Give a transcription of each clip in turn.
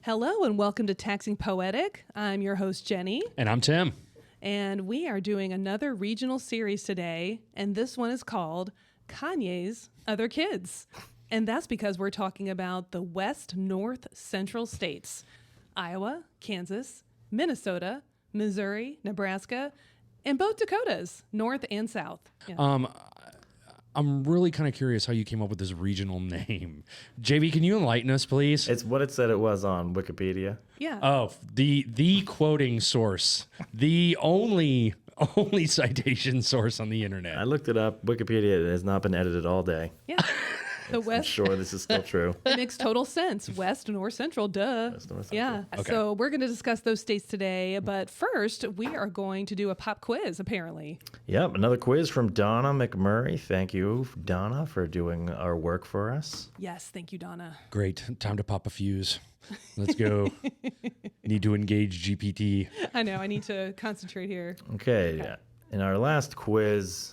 Hello and welcome to Taxing Poetic. I'm your host, Jenny. And I'm Tim. And we are doing another regional series today. And this one is called Kanye's Other Kids. And that's because we're talking about the West North Central states. Iowa, Kansas, Minnesota, Missouri, Nebraska, and both Dakotas, North and South. Yeah. I'm really kind of curious how you came up with this regional name. JV, can you enlighten us, please? It's what it said it was on Wikipedia. Yeah. Oh, the quoting source, the only citation source on the internet. I looked it up. Wikipedia has not been edited all day. Yeah. The I'm West. sure this is still true. It makes total sense. West, North, Central, duh. West, North, Yeah. Central. Okay. So we're going to discuss those states today. But first, we are going to do a pop quiz, apparently. Yep, another quiz from Donna McMurray. Thank you, Donna, for doing our work for us. Yes. Thank you, Donna. Great. Time to pop a fuse. Let's go. Need to engage GPT. I know. I need to concentrate here. Okay, in our last quiz,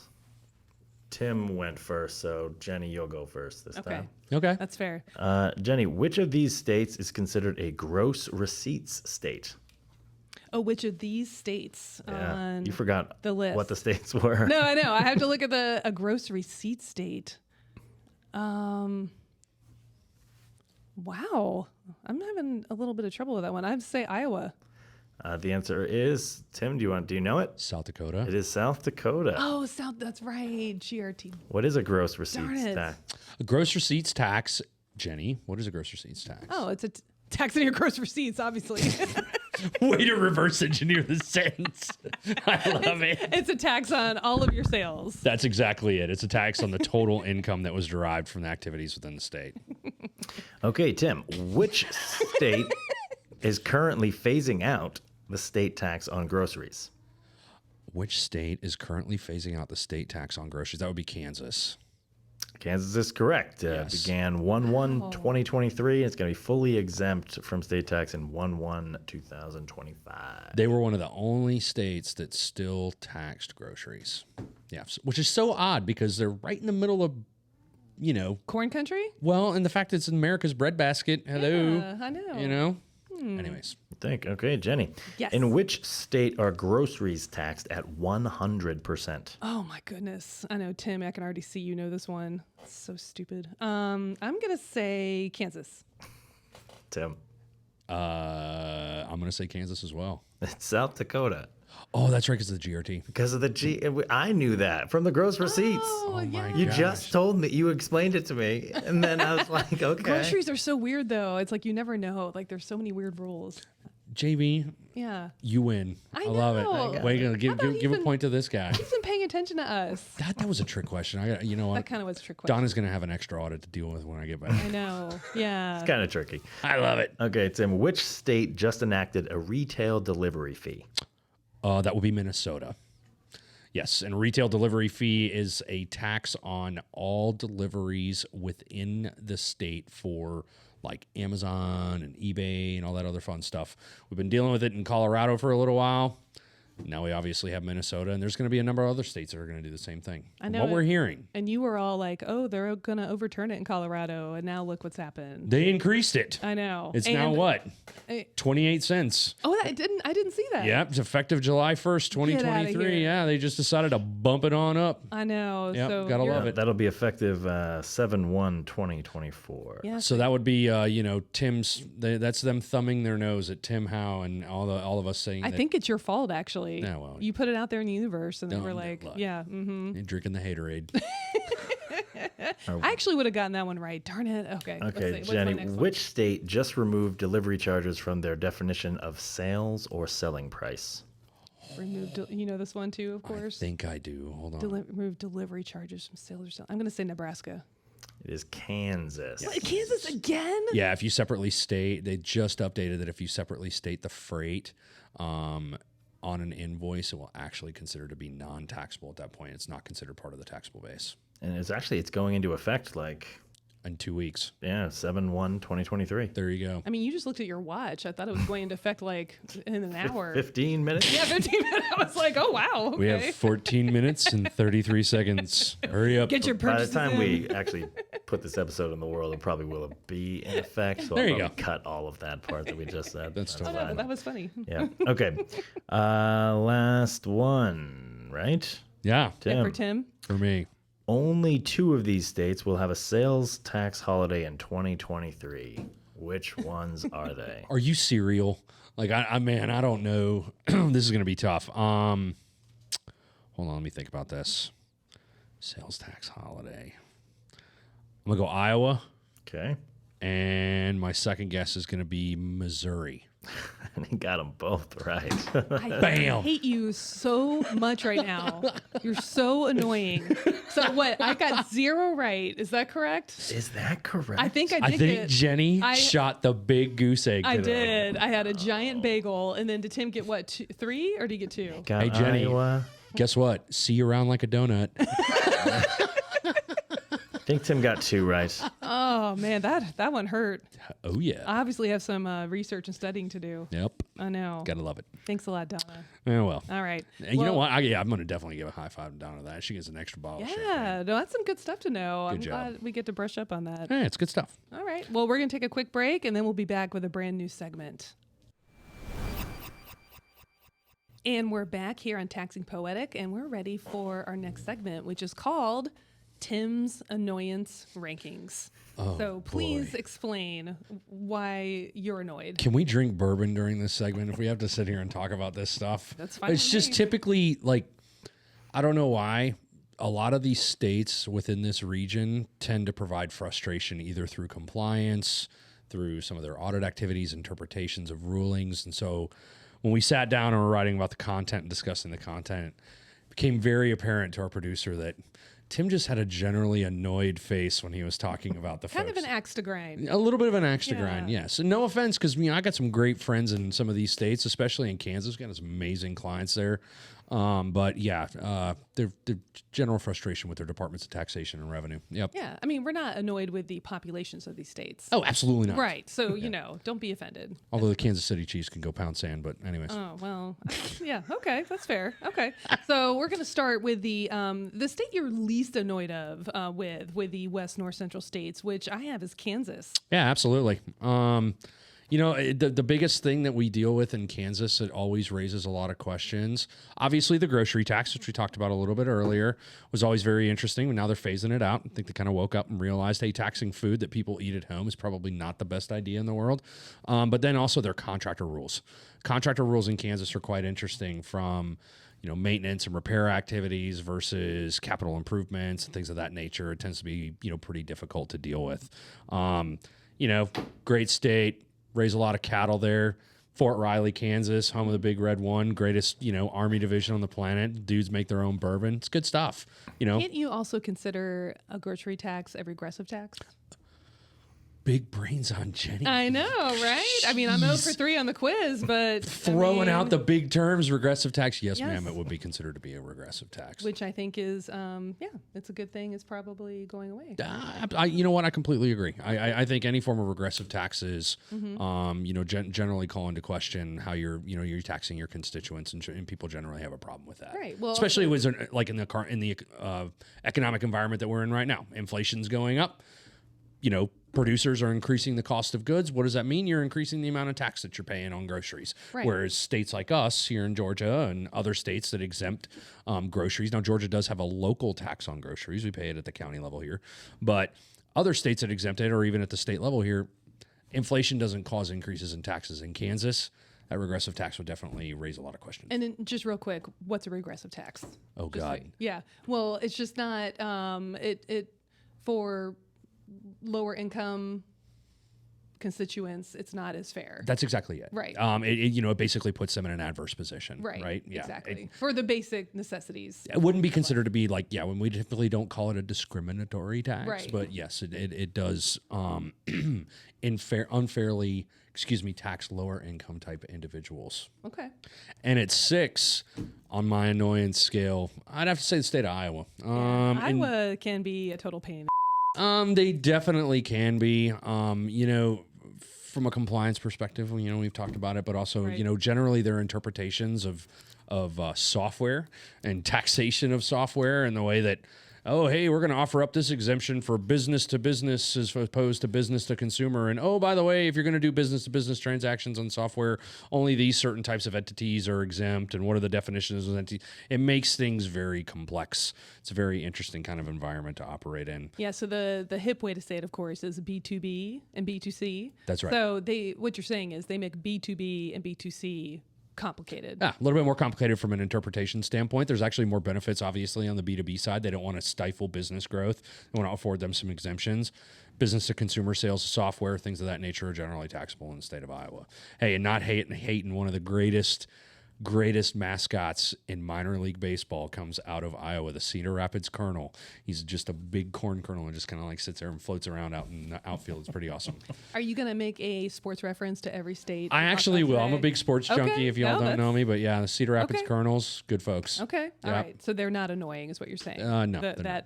Tim went first, so Jenny, you'll go first this Okay. time. Okay. That's fair. Jenny, which of these states is considered a gross receipts state? Oh, which of these states on You forgot the list? what the states were. No, I know. I have to look at a gross receipt state. Wow. I'm having a little bit of trouble with that one. I have to say Iowa. The answer is, Tim, do you know it? South Dakota. It is South Dakota. Oh, South. That's right. GRT. What is a gross Darn receipts it. tax? A gross receipts tax. Jenny, what is a gross receipts tax? Oh, it's a tax on your gross receipts, obviously. Way to reverse engineer the sentence. I love it. It's a tax on all of your sales. That's exactly it. It's a tax on the total income that was derived from the activities within the state. Okay, Tim, which state is currently phasing out the state tax on groceries? Which state is currently phasing out the state tax on groceries? That would be Kansas. Kansas is correct. Yes. Began 1/1/2023. It's going to be fully exempt from state tax in 1/1/2025. They were one of the only states that still taxed groceries. Yeah, which is so odd because they're right in the middle of, Corn country? well, and the fact it's in America's breadbasket. Hello. Yeah, I know. Anyways, Okay, Jenny. Yes. In which state are groceries taxed at 100%? Oh my goodness. I know, Tim, I can already see you know this one. It's so stupid. I'm going to say Kansas. Tim. I'm going to say Kansas as well. It's South Dakota. Oh, that's right, because of the GRT. Because of the I knew that from the gross receipts. Oh, yeah. You gosh. just told me, you explained it to me, and then I was like, okay. Groceries are so weird, though. It's like you never know. Like, there's so many weird rules. JB, Yeah. you win. I love know. it. Way to give a even- point to this guy. He's been paying attention to us. That was a trick question. You know That what? kind of was a trick question. Donna's going to have an extra audit to deal with when I get back. I know. Yeah. Kind of tricky. I love it. Okay, Tim, which state just enacted a retail delivery fee? That would be Minnesota. Yes, and retail delivery fee is a tax on all deliveries within the state for like Amazon and eBay and all that other fun stuff. We've been dealing with it in Colorado for a little while. Now we obviously have Minnesota, and there's going to be a number of other states that are going to do the same thing. I know What it. we're hearing, And you were all like, oh, they're going to overturn it in Colorado. And now look what's happened. they increased it. I know. It's now And- what? Eh, 28 cents. Oh, I didn't see that. Yep, it's effective July 1st, Get outta 2023. here. Yeah, they just decided to bump it on up. I know. Yep, so gotta you're- love it. That'll be effective 7/1/2024. Yeah. So that would be, Tim's. That's them thumbing their nose at Tim Howe and all of us saying. I that think it's your fault, actually. Yeah, well, you put it out there in the universe, and then Don't we're do like, luck. yeah. Mm-hmm. you're drinking the haterade. I actually would have gotten that one right. Darn it. Okay. Let's see. Okay, What's my Jenny, next one? which state just removed delivery charges from their definition of sales or selling price? You know this one too, of I course. think I do. Hold on. Remove delivery charges from sales or selling. I'm going to say Nebraska. It is Kansas. What, Kansas again? Yeah, if you separately state, they just updated that if you separately state the freight on an invoice, it will actually consider to be non-taxable at that point. It's not considered part of the taxable base. And it's going into effect like, In 2 weeks. 7/1/2023. There you go. I mean, you just looked at your watch. I thought it was going into effect like in an hour. 15 minutes? Yeah, 15 minutes. I was like, oh, wow. Okay. We have 14 minutes and 33 seconds. Hurry up. Get your By the purchases time in. we actually put this episode in the world, it probably will be in effect. So There I'll you probably go. cut all of that part that we just said. That's totally Oh, no, that was funny. Yeah. Okay. Last one, right? Yeah, Yeah, for Tim. Tim. for me. Only 2 of these states will have a sales tax holiday in 2023. Which ones are they? Are you serial? Like, man, I don't know. This is going to be tough. Hold on, let me think about this. Sales tax holiday. I'm going to go Iowa, Okay. and my second guess is going to be Missouri. And he got them both right. I Bam. hate you so much right now. You're so annoying. So what? I got 0 right. Is that correct? Is that correct? I think I I did think get. Jenny I- shot the big goose egg I today. did. I had a giant bagel, and then did Tim get what? 3 or did he get 2? got Hey, Jenny. Iowa. Guess what? See you around like a donut. I think Tim got 2 right. Oh man, that one hurt. Oh, yeah. I obviously have some research and studying to do. Yep. I know. Gotta love it. Thanks a lot, Donna. Oh, well. All right. And you know Well, what? I'm going to definitely give a high five down to that. She gets an extra bottle of champagne. Yeah, no, that's some good stuff to know. I'm Good job. glad we get to brush up on that. Yeah, it's good stuff. All right. Well, we're going to take a quick break and then we'll be back with a brand new segment. And we're back here on Taxing Poetic, and we're ready for our next segment, which is called Tim's Annoyance Rankings. Oh, So please explain why you're annoyed. Can we drink bourbon during this segment if we have to sit here and talk about this stuff? That's fine It's with just me. typically like, I don't know why. A lot of these states within this region tend to provide frustration either through compliance, through some of their audit activities, interpretations of rulings. And so when we sat down and were writing about the content and discussing the content, it became very apparent to our producer that Tim just had a generally annoyed face when he was talking about the Kind folks. of an axe to grind. A little bit of an axe to Yeah. grind, yes. And no offense, because I got some great friends in some of these states, especially in Kansas. Got some amazing clients there. But yeah, they're general frustration with their departments of taxation and revenue. Yep. Yeah. I mean, we're not annoyed with the populations of these states. Oh, absolutely not. Right. So, don't be offended. Although the Kansas City Chiefs can go pound sand, but anyways. Oh, well, yeah. Okay. That's fair. Okay. So we're going to start with the state you're least annoyed of with the West North Central states, which I have is Kansas. Yeah, absolutely. The biggest thing that we deal with in Kansas, it always raises a lot of questions. Obviously, the grocery tax, which we talked about a little bit earlier, was always very interesting. But now they're phasing it out. I think they kind of woke up and realized, hey, taxing food that people eat at home is probably not the best idea in the world. But then also their contractor rules. Contractor rules in Kansas are quite interesting from maintenance and repair activities versus capital improvements and things of that nature. It tends to be, pretty difficult to deal with. Great state. Raise a lot of cattle there. Fort Riley, Kansas, home of the Big Red One, greatest, Army division on the planet. Dudes make their own bourbon. It's good stuff, Can't you also consider a grocery tax a regressive tax? Big brains on Jenny. I know, right? I mean, I'm 0 for 3 on the quiz, but Throwing out the big terms, regressive tax. Yes, Yes. ma'am, it would be considered to be a regressive tax. which I think is, it's a good thing. It's probably going away. You know what? I completely agree. I think any form of regressive taxes, generally call into question how you're taxing your constituents, and people generally have a problem with that. Right. Well, especially with like in the economic environment that we're in right now. Inflation's going up. Producers are increasing the cost of goods. What does that mean? You're increasing the amount of tax that you're paying on groceries. Right. Whereas states like us here in Georgia and other states that exempt groceries. Now, Georgia does have a local tax on groceries. We pay it at the county level here. But other states that exempt it, or even at the state level here, inflation doesn't cause increases in taxes. In Kansas, that regressive tax would definitely raise a lot of questions. And then just real quick, what's a regressive tax? Oh, Just God. yeah. Well, it's just not it for lower income constituents, it's not as fair. That's exactly it. Right. It basically puts them in an adverse position. Right. Yeah. Exactly. For the basic necessities. It wouldn't be considered to be like, when we typically don't call it a discriminatory tax, Right. but yes, it does unfairly, tax lower income type individuals. Okay. And at 6 on my annoyance scale, I'd have to say the state of Iowa. Iowa can be a total pain. They definitely can be. From a compliance perspective, we've talked about it, but also, Right. Generally their interpretations of software and taxation of software and the way that oh, hey, we're going to offer up this exemption for business to business as opposed to business to consumer. And oh, by the way, if you're going to do business to business transactions on software, only these certain types of entities are exempt. And what are the definitions of entities? It makes things very complex. It's a very interesting kind of environment to operate in. Yeah, so the hip way to say it, of course, is B2B and B2C. That's right. So what you're saying is they make B2B and B2C complicated. A little bit more complicated from an interpretation standpoint. There's actually more benefits, obviously, on the B2B side. They don't want to stifle business growth. They want to afford them some exemptions. Business to consumer sales of software, things of that nature are generally taxable in the state of Iowa. Hey, and not hating one of the greatest mascots in minor league baseball comes out of Iowa, the Cedar Rapids Colonel. He's just a big corn kernel and just kind of like sits there and floats around out in the outfield. It's pretty awesome. Are you going to make a sports reference to every state? I actually will. I'm a big sports junkie if y'all don't know me, but yeah, the Cedar Rapids Colonels, good folks. Okay. All right. So they're not annoying is what you're saying. No.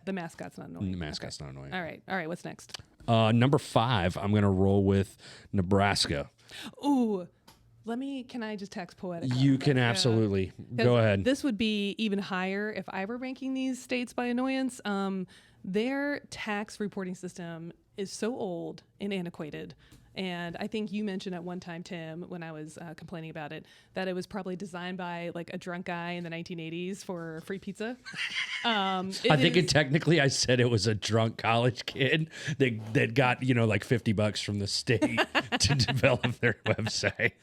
The mascot's not annoying. The mascot's not annoying. All right. What's next? Number 5, I'm going to roll with Nebraska. Ooh. Can I just text Poetic? You can absolutely. Go ahead. This would be even higher if I were ranking these states by annoyance. Their tax reporting system is so old and antiquated. And I think you mentioned at one time, Tim, when I was complaining about it, that it was probably designed by like a drunk guy in the 1980s for free pizza. Technically I said it was a drunk college kid that got, like $50 from the state to develop their website.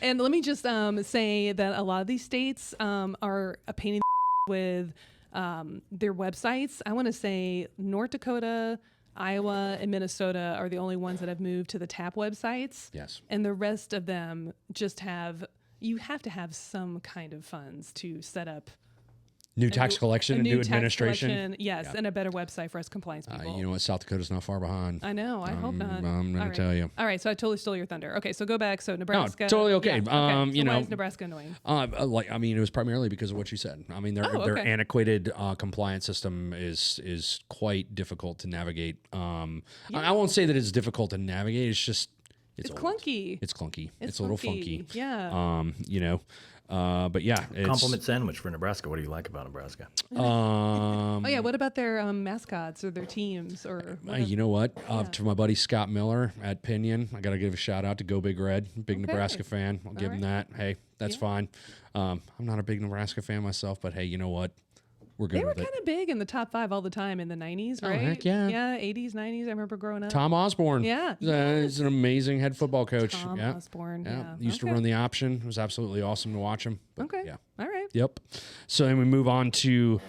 And let me just say that a lot of these states are a pain in the with their websites. I want to say North Dakota, Iowa, and Minnesota are the only ones that have moved to the TAP websites. Yes. And the rest of them just you have to have some kind of funds to set up new tax collection and new administration. Yes, and a better website for us compliance people. You know what? South Dakota's not far behind. I know. I hope not. I'm going to tell you. All right. So I totally stole your thunder. Okay. So go back. So Nebraska. No, totally okay. Yeah, okay. So why is Nebraska annoying? It was primarily because of what you said. I mean, their antiquated compliance system is quite difficult to navigate. I won't say that it's difficult to navigate. It's just it's clunky. It's clunky. It's a little funky. Yeah. But yeah, compliment sandwich for Nebraska. What do you like about Nebraska? What about their mascots or their teams or? You know what? To my buddy Scott Miller at Pinion, I got to give a shout out to Go Big Red. Big Nebraska fan. I'll give him that. Hey, that's fine. I'm not a big Nebraska fan myself, but hey, you know what? We're good. They were kind of big in the top 5 all the time in the 90s, right? Heck yeah. Yeah, 80s, 90s. I remember growing up. Tom Osborne. Yeah. He's an amazing head football coach. Tom Osborne. Yeah. Used to run the option. It was absolutely awesome to watch him. But, okay. Yeah. All right. Yep. So then we move on to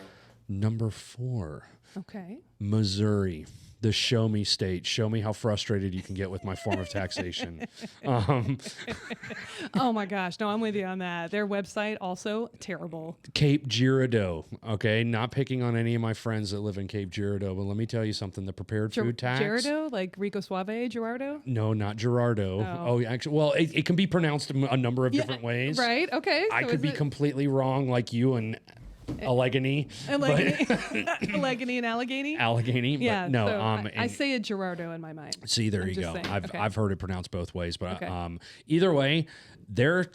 number 4. Okay. Missouri. The show me state. Show me how frustrated you can get with my form of taxation. Oh my gosh. No, I'm with you on that. Their website also terrible. Cape Girardeau. Okay. Not picking on any of my friends that live in Cape Girardeau, but let me tell you something. The prepared food tax. Girardeau? Like Rico Suave Girardeau? No, not Girardeau. Oh, actually, well, it can be pronounced a number of different ways. Right. Okay. I could be completely wrong like you and Allegheny. Allegheny and Allegheny? Allegheny. Yeah. But no. So I say a Girardeau in my mind. See, there you go. I've heard it pronounced both ways, but Okay. Either way, their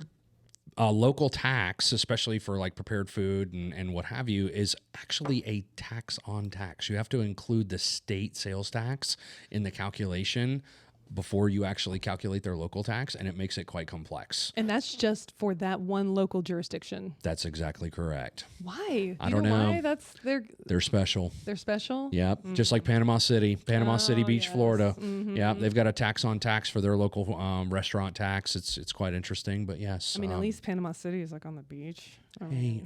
local tax, especially for like prepared food and what have you, is actually a tax on tax. You have to include the state sales tax in the calculation before you actually calculate their local tax, and it makes it quite complex. And that's just for that one local jurisdiction. That's exactly correct. Why? I don't know. Why? They're special. They're special? Yep. Just like Panama City Beach, yes. Florida. Mm-hmm. Yeah, they've got a tax on tax for their local restaurant tax. It's quite interesting, but yes. I mean, at least Panama City is like on the beach. Hey,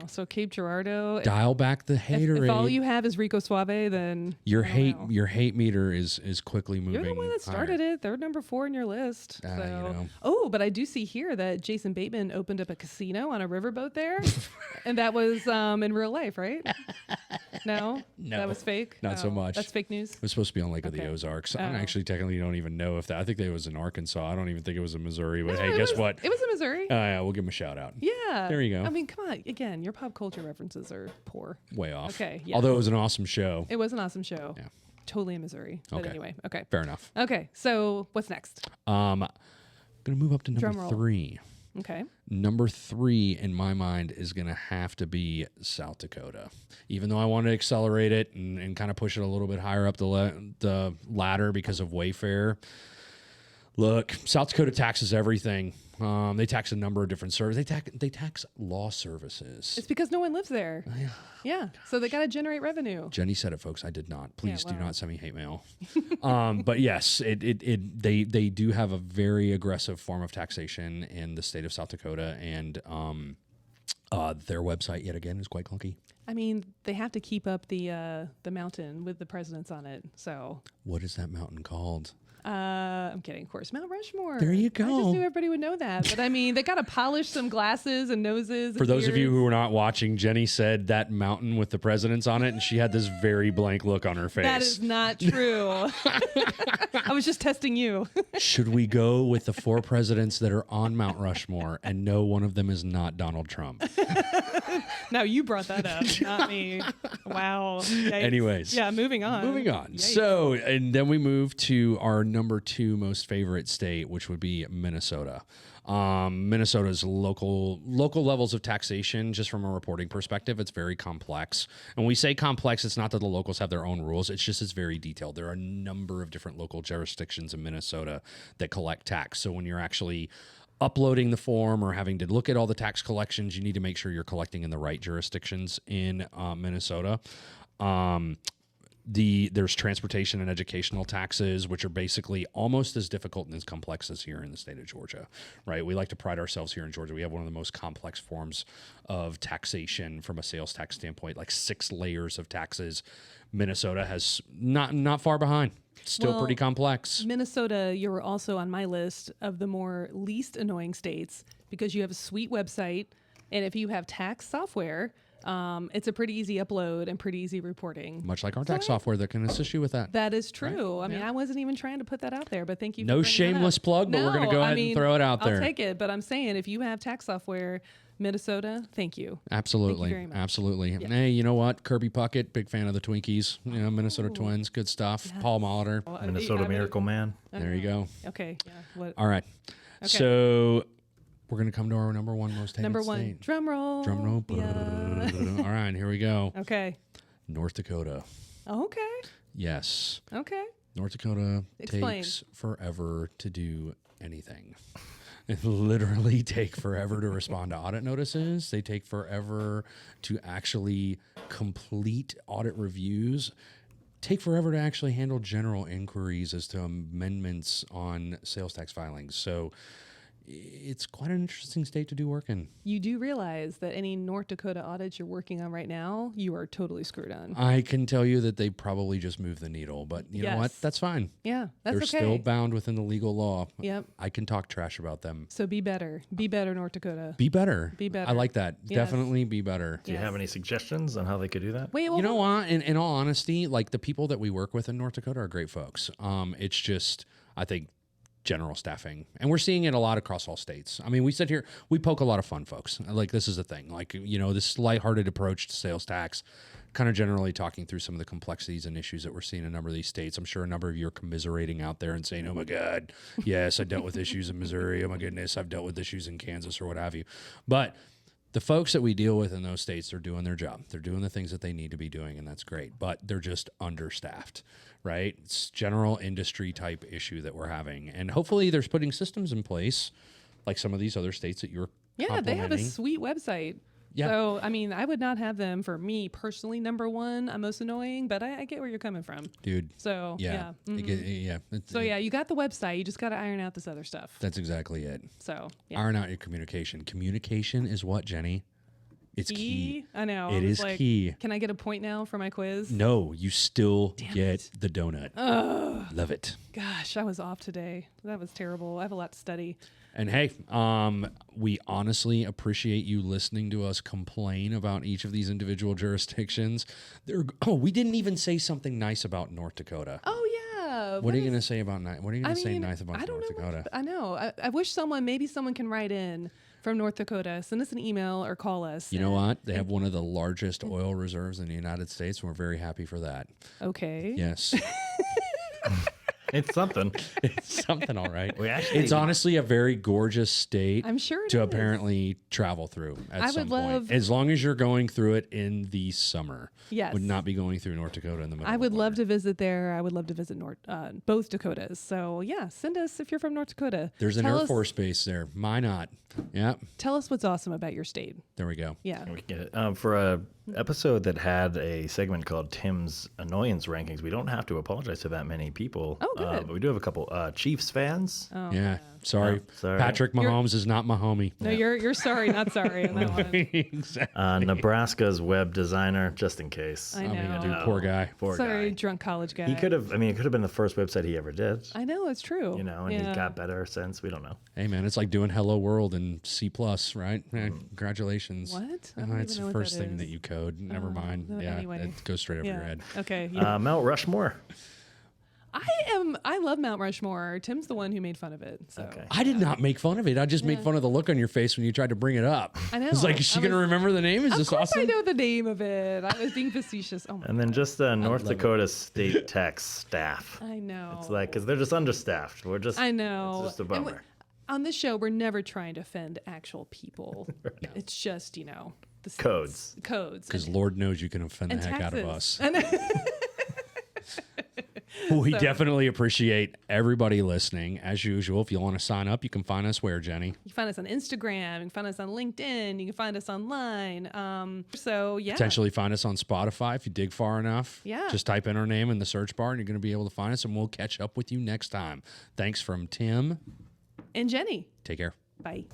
so Cape Girardeau. Dial back the haterade. If all you have is Rico Suave, then your hate meter is quickly moving. You're the one that started it. They're number 4 in your list. Oh, but I do see here that Jason Bateman opened up a casino on a riverboat there, and that was in real life, right? No, that was fake. Not so much. That's fake news. It was supposed to be on Lake of the Ozarks. I actually technically don't even know if that. I think it was in Arkansas. I don't even think it was in Missouri. But hey, guess what? It was in Missouri. Yeah, we'll give him a shout out. Yeah. There you go. I mean, come on. Again, your pop culture references are poor. Way off. Okay. Yes. Although it was an awesome show. It was an awesome show. Yeah. Totally in Missouri. But anyway, okay. Fair enough. Okay. So what's next? Gonna move up to number Drum roll. 3. Okay. Number 3 in my mind is going to have to be South Dakota. Even though I want to accelerate it and kind of push it a little bit higher up the ladder because of Wayfair. Look, South Dakota taxes everything. They tax a number of different services. They tax law services. It's because no one lives there. Yeah. Yeah. So they got to generate revenue. Jenny said it, folks. I did not. Please do wow. not send me hate mail. But yes, they do have a very aggressive form of taxation in the state of South Dakota, and their website yet again is quite clunky. I mean, they have to keep up the mountain with the presidents on it. So What is that mountain called? I'm kidding, of course. Mount Rushmore. There you I just go. knew everybody would know that. But I mean, they got to polish some glasses and noses. For those of you who are not watching, Jenny said that mountain with the presidents on it, and she had this very blank look on her face. That is not true. I was just testing you. Should we go with the 4 presidents that are on Mount Rushmore and no one of them is not Donald Trump? Now you brought that up, not me. Wow. Yikes. Anyways. Yeah, moving on. Moving on. So, and then we move to our number 2 most favorite state, which would be Minnesota. Minnesota's local levels of taxation, just from a reporting perspective, it's very complex. And when we say complex, it's not that the locals have their own rules. It's just it's very detailed. There are a number of different local jurisdictions in Minnesota that collect tax. So when you're actually uploading the form or having to look at all the tax collections, you need to make sure you're collecting in the right jurisdictions in Minnesota. There's transportation and educational taxes, which are basically almost as difficult and as complex as here in the state of Georgia, right? We like to pride ourselves here in Georgia. We have one of the most complex forms of taxation from a sales tax standpoint, like 6 layers of taxes. Minnesota has not far behind. Still pretty complex. Minnesota, you're also on my list of the more least annoying states because you have a sweet website. And if you have tax software, it's a pretty easy upload and pretty easy reporting. Much like our tax software that can assist you with that. That is true. Right? I mean, I wasn't even trying to put that out there, but thank you. No for bringing that shameless up. plug, but we're going to go ahead and throw it out there. I'll take it, but I'm saying if you have tax software, Minnesota, thank you. Absolutely. Thank you very much. Absolutely. Yeah. Hey, you know what? Kirby Puckett, big fan of the Twinkies. You know, Minnesota Twins, good stuff. Yes. Paul Molitor. Well, Minnesota Miracle Man. There you go. Okay. Yeah. What? All right. Okay. So we're going to come to our number 1 most hated Number 1, state. drum roll. Drum roll. Yeah. All right, here we go. Okay. North Dakota. Okay. Yes. Okay. North Dakota Explain. takes forever to do anything. It literally take forever to respond to audit notices. They take forever to actually complete audit reviews. Take forever to actually handle general inquiries as to amendments on sales tax filings. So it's quite an interesting state to do work in. You do realize that any North Dakota audits you're working on right now, you are totally screwed on. I can tell you that they probably just moved the needle, but you know what? Yes. That's fine. Yeah, that's They're okay. still bound within the legal law. Yep. I can talk trash about them. So be better. Be better, North Dakota. Be better. Be better. I like that. Yes. Definitely be better. Do you have any suggestions on how they could do that? Wait, well, You know what? In all honesty, like the people that we work with in North Dakota are great folks. It's just, I think, general staffing. And we're seeing it a lot across all states. I mean, we sit here, we poke a lot of fun folks. Like, this is the thing. Like, you know, this lighthearted approach to sales tax, kind of generally talking through some of the complexities and issues that we're seeing in a number of these states. I'm sure a number of you are commiserating out there and saying, oh my God, yes, I dealt with issues in Missouri. Oh my goodness, I've dealt with issues in Kansas or what have you. But the folks that we deal with in those states, they're doing their job. They're doing the things that they need to be doing, and that's great. But they're just understaffed, right? It's general industry type issue that we're having. And hopefully there's putting systems in place, like some of these other states that you're yeah, they have a complimenting. sweet website. Yeah. So, I mean, I would not have them for me personally, number 1. I'm most annoying, but I get where you're coming from. Dude. So, Yeah. yeah. Yeah. So, yeah, you got the website. You just got to iron out this other stuff. That's exactly it. So, yeah. Iron out your communication. Communication is what, Jenny? It's key. I know. It I was is like, key. Can I get a point now for my quiz? No, you still Damn get it. the donut. Love it. Gosh, I was off today. That was terrible. I have a lot to study. And hey, we honestly appreciate you listening to us complain about each of these individual jurisdictions. We didn't even say something nice about North Dakota. Oh, yeah. What are you going to say about What are you going to say nice about I don't North know. Dakota? I know. I wish maybe someone can write in from North Dakota. Send us an email or call us. You know what? They have one of the largest oil reserves in the United States, and we're very happy for that. Okay. Yes. It's something. It's something, all right. We actually- It's honestly a very gorgeous state. I'm sure it to is. apparently travel through at I some would point. love- As long as you're going through it in the summer. Yes. Would not be going through North Dakota in the middle. I would of love winter. to visit there. I would love to visit both Dakotas. So yeah, send us if you're from North Dakota. There's an Tell Air us- Force base there. Why not? Yeah. Tell us what's awesome about your state. There we go. Yeah. We get it. For a episode that had a segment called Tim's Annoyance Rankings, we don't have to apologize to that many people. Oh, good. But we do have a couple Chiefs fans. Oh, Yeah. Sorry. sorry. Patrick Mahomes is not my homie. No, you're sorry, not sorry on that one. Exactly. Nebraska's web designer, just in case. I What are you gonna know. do? Poor guy. Poor Sorry, guy. drunk college guy. He could have. I mean, it could have been the first website he ever did. I know, it's true. You know, and Yeah. he's got better since. We don't know. Hey man, it's like doing Hello World in C+, right? Yeah, congratulations. What? I Oh, don't it's even the know what first that thing that is. you code. Never mind. no, Yeah, anyway. it goes straight over your head. Okay. Mount Rushmore. I love Mount Rushmore. Tim's the one who made fun of it. So Okay. I did not make fun of it. I just made fun of the look on your face when you tried to bring it up. I know. It's like, is she I going to was- remember the name? Is of this course awesome? I know the name of it. I was being facetious. Oh my And then God. just North Dakota State Tech staff. I know. It's like, because they're just understaffed. We're just. I know. It's just a And bummer. on this show, we're never trying to offend actual people. It's just, the Codes. Codes. Because Lord knows you can offend the and heck out of taxes. us. We definitely appreciate everybody listening. As usual, if you want to sign up, you can find us where, Jenny? You can find us on Instagram. You can find us on LinkedIn. You can find us online. So yeah. Potentially find us on Spotify if you dig far enough. Yeah. Just type in our name in the search bar and you're going to be able to find us, and we'll catch up with you next time. Thanks from Tim. And Jenny. Take care. Bye.